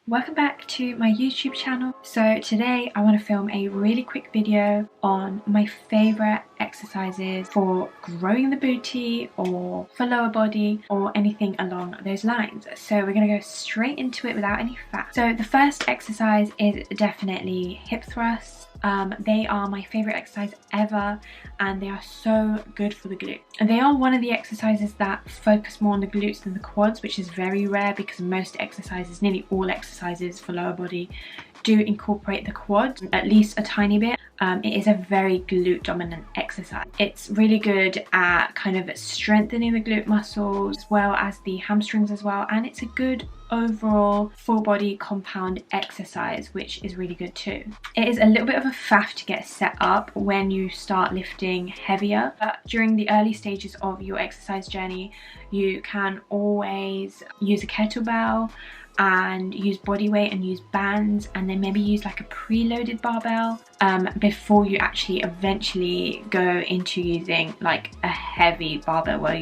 Welcome back to my YouTube channel. So today I want to film a really quick video on my favorite exercises for growing the booty or for lower body or anything along those lines. So we're going to go straight into it without any fat. So the first exercise is definitely hip thrusts. They are my favorite exercise ever, and they are so good for the glute. And they are one of the exercises that focus more on the glutes than the quads, which is very rare because most exercises, nearly all exercises for lower body, do incorporate the quads at least a tiny bit. It is a very glute dominant exercise. It's really good at kind of strengthening the glute muscles as well as the hamstrings as well, and it's a good overall full body compound exercise, which is really good too. It is a little bit of a faff to get set up when you start lifting heavier, but during the early stages of your exercise journey you can always use a kettlebell and use body weight and use bands, and then maybe use like a preloaded barbell before you actually eventually go into using like a heavy barbell where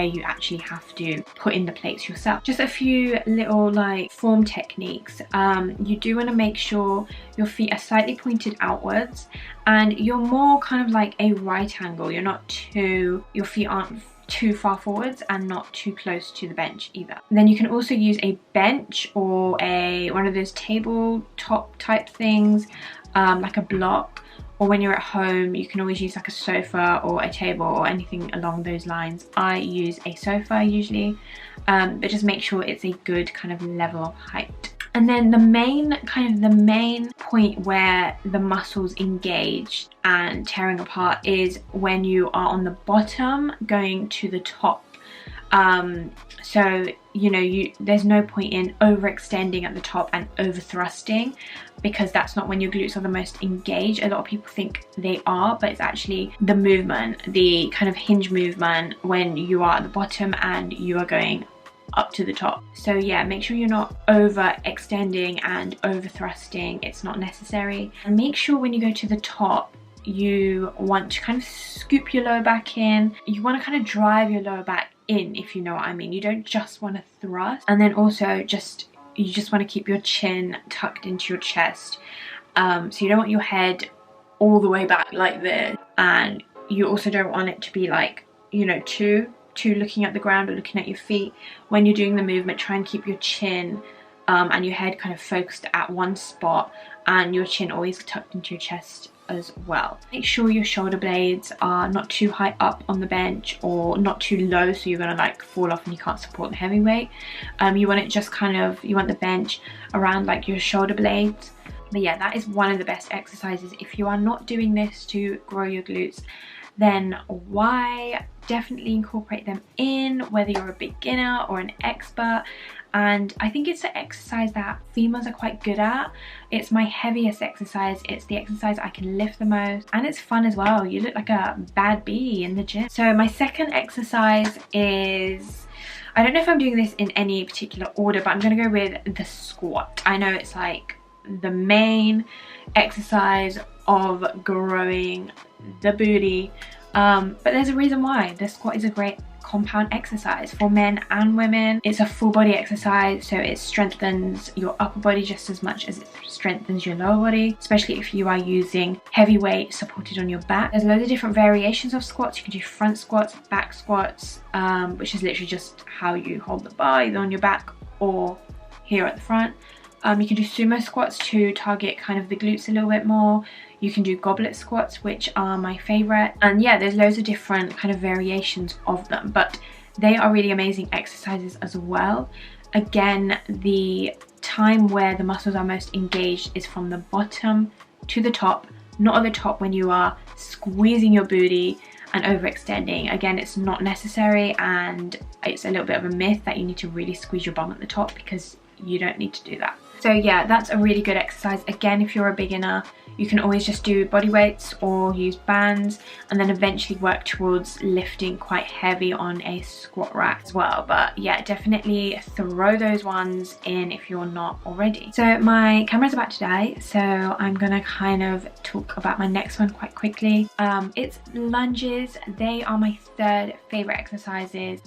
you actually have to put in the plates yourself. Just a few little like form techniques. You do want to make sure your feet are slightly pointed outwards and you're more kind of like a right angle. Your feet aren't too far forwards and not too close to the bench either. And then you can also use a bench or one of those tabletop type things, like a block, or when you're at home you can always use like a sofa or a table or anything along those lines. I use a sofa usually, but just make sure it's a good kind of level height. And then the main point where the muscles engage and tearing apart is when you are on the bottom going to the top. So there's no point in overextending at the top and over thrusting, because that's not when your glutes are the most engaged. A lot of people think they are, but it's actually the movement, the kind of hinge movement when you are at the bottom and you are going up to the top. So yeah, make sure you're not over extending and over thrusting. It's not necessary. And make sure when you go to the top you want to kind of scoop your lower back in. You want to kind of drive your lower back in, if you know what I mean. You don't just want to thrust. And then also you just want to keep your chin tucked into your chest. So you don't want your head all the way back like this, and you also don't want it to be like, too looking at the ground or looking at your feet. When you're doing the movement, try and keep your chin and your head kind of focused at one spot, and your chin always tucked into your chest as well. Make sure your shoulder blades are not too high up on the bench or not too low so you're gonna like fall off and you can't support the heavy weight. You want it just you want the bench around like your shoulder blades. But yeah, that is one of the best exercises. If you are not doing this to grow your glutes, then why definitely incorporate them in, whether you're a beginner or an expert. And I think it's an exercise that females are quite good at. It's my heaviest exercise. It's the exercise I can lift the most, and it's fun as well. You look like a bad bee in the gym. So my second exercise is, I don't know if I'm doing this in any particular order, but I'm gonna go with the squat. I know it's like the main exercise of growing the booty, but there's a reason why. The squat is a great compound exercise for men and women. It's a full body exercise, so it strengthens your upper body just as much as it strengthens your lower body, especially if you are using heavy weight supported on your back. There's loads of different variations of squats. You can do front squats, back squats, which is literally just how you hold the bar either on your back or here at the front. You can do sumo squats to target kind of the glutes a little bit more. You can do goblet squats, which are my favorite. And yeah, there's loads of different kind of variations of them, but they are really amazing exercises as well. Again, the time where the muscles are most engaged is from the bottom to the top, not at the top when you are squeezing your booty and overextending. Again, it's not necessary, and it's a little bit of a myth that you need to really squeeze your bum at the top, because you don't need to do that. So yeah, that's a really good exercise. Again, if you're a beginner, you can always just do body weights or use bands, and then eventually work towards lifting quite heavy on a squat rack as well. But yeah, definitely throw those ones in if you're not already. So my camera's about to die, so I'm gonna kind of talk about my next one quite quickly. It's lunges. They are my third favorite exercises,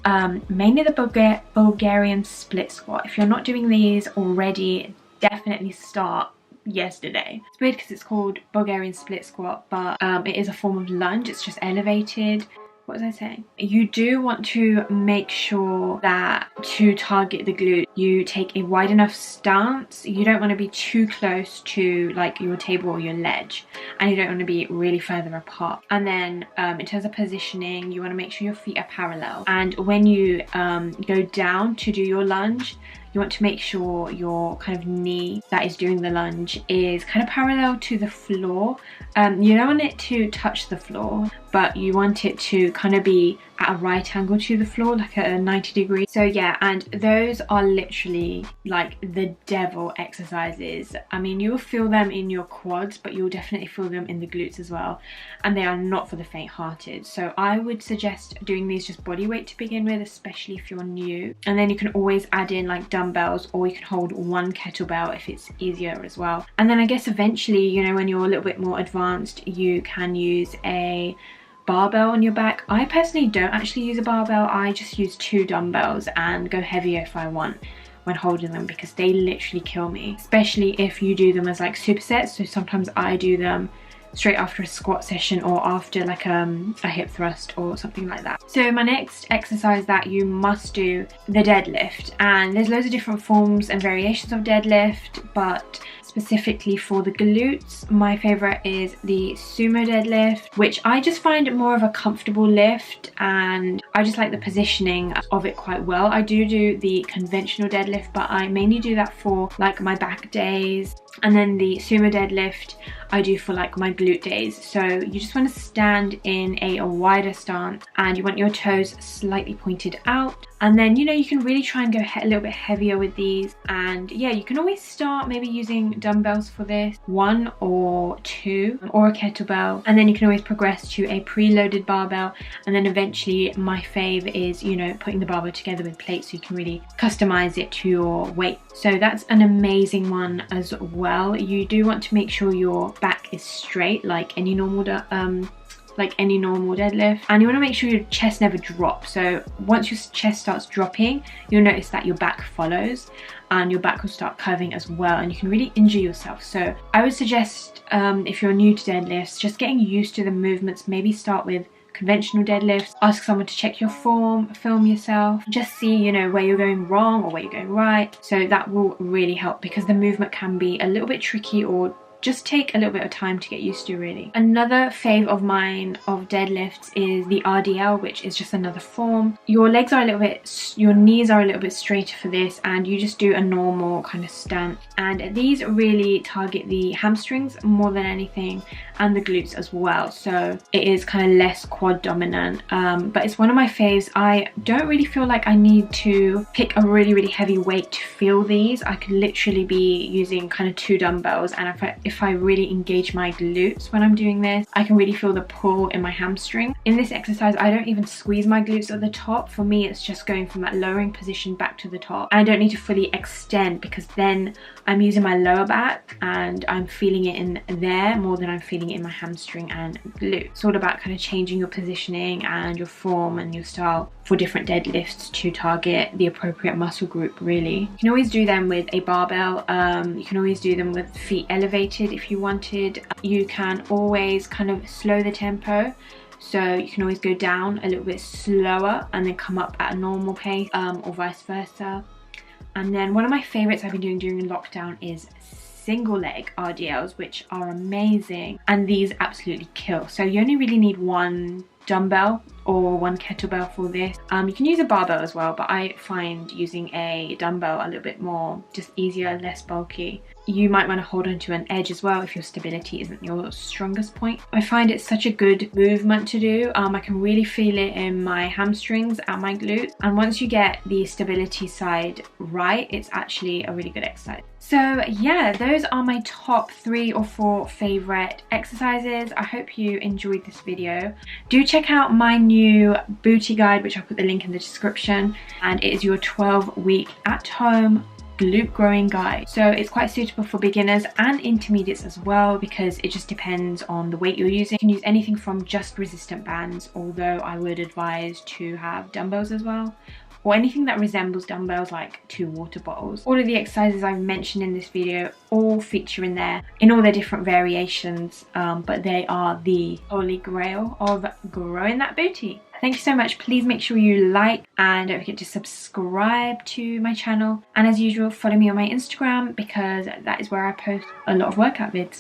mainly the Bulgarian split squat. If you're not doing these already, definitely start yesterday. It's weird because it's called Bulgarian split squat, but it is a form of lunge. It's just elevated. What was I saying? You do want to make sure that to target the glute, you take a wide enough stance. You don't want to be too close to like your table or your ledge, and you don't want to be really further apart. And then in terms of positioning, you want to make sure your feet are parallel. And when you go down to do your lunge, you want to make sure your kind of knee that is doing the lunge is kind of parallel to the floor. You don't want it to touch the floor, but you want it to kind of be at a right angle to the floor, like at a 90 degree. So yeah, and those are literally like the devil exercises. I mean, you'll feel them in your quads, but you'll definitely feel them in the glutes as well. And they are not for the faint-hearted. So I would suggest doing these just body weight to begin with, especially if you're new. And then you can always add in like dumbbells, or you can hold one kettlebell if it's easier as well. And then I guess eventually, you know, when you're a little bit more advanced, you can use a barbell on your back. I personally don't actually use a barbell. I just use 2 dumbbells and go heavier if I want when holding them, because they literally kill me, especially if you do them as like supersets. So sometimes I do them straight after a squat session or after like a hip thrust or something like that. So my next exercise that you must do, the deadlift. And there's loads of different forms and variations of deadlift, but specifically for the glutes, my favorite is the sumo deadlift, which I just find more of a comfortable lift, and I just like the positioning of it quite well. I do the conventional deadlift, but I mainly do that for like my back days. And then the sumo deadlift I do for like my glute days. So you just want to stand in a wider stance, and you want your toes slightly pointed out. And then, you know, you can really try and go a little bit heavier with these. And yeah, you can always start maybe using dumbbells for this, 1 or 2, or a kettlebell. And then you can always progress to a preloaded barbell. And then eventually my fave is, you know, putting the barbell together with plates, so you can really customize it to your weight. So that's an amazing one as well. You do want to make sure your back is straight, like any normal deadlift, and you want to make sure your chest never drops. So once your chest starts dropping, you'll notice that your back follows, and your back will start curving as well, and you can really injure yourself. So I would suggest, if you're new to deadlifts, just getting used to the movements. Maybe start with conventional deadlifts, ask someone to check your form, film yourself, just see, you know, where you're going wrong or where you're going right. So that will really help, because the movement can be a little bit tricky or just take a little bit of time to get used to, really. Another fave of mine of deadlifts is the RDL, which is just another form. Your legs are a little bit, your knees are a little bit straighter for this, and you just do a normal kind of stance. And these really target the hamstrings more than anything, and the glutes as well. So it is kind of less quad dominant, but it's one of my faves. I don't really feel like I need to pick a really heavy weight to feel these. I could literally be using kind of 2 dumbbells, and if I really engage my glutes when I'm doing this, I can really feel the pull in my hamstring. In this exercise, I don't even squeeze my glutes at the top. For me, it's just going from that lowering position back to the top. And I don't need to fully extend, because then I'm using my lower back and I'm feeling it in there more than I'm feeling it in my hamstring and glute. It's all about kind of changing your positioning and your form and your style for different deadlifts to target the appropriate muscle group, really. You can always do them with a barbell. You can always do them with feet elevated if you wanted. You can always kind of slow the tempo. So you can always go down a little bit slower and then come up at a normal pace, or vice versa. And then one of my favorites I've been doing during lockdown is single leg RDLs, which are amazing, and these absolutely kill. So you only really need 1 dumbbell or 1 kettlebell for this. You can use a barbell as well, but I find using a dumbbell a little bit more just easier, less bulky. You might want to hold onto an edge as well if your stability isn't your strongest point. I find it's such a good movement to do. I can really feel it in my hamstrings and my glutes, and once you get the stability side right, it's actually a really good exercise. So yeah, those are my top 3 or 4 favorite exercises. I hope you enjoyed this video. Do check out my new booty guide, which I'll put the link in the description, and it is your 12-week at-home glute growing guide. So it's quite suitable for beginners and intermediates as well, because it just depends on the weight you're using. You can use anything from just resistant bands, although I would advise to have dumbbells as well, or anything that resembles dumbbells, like 2 water bottles. All of the exercises I've mentioned in this video all feature in there in all their different variations, but they are the holy grail of growing that booty. Thank you so much. Please make sure you like and don't forget to subscribe to my channel. And as usual, follow me on my Instagram because that is where I post a lot of workout vids.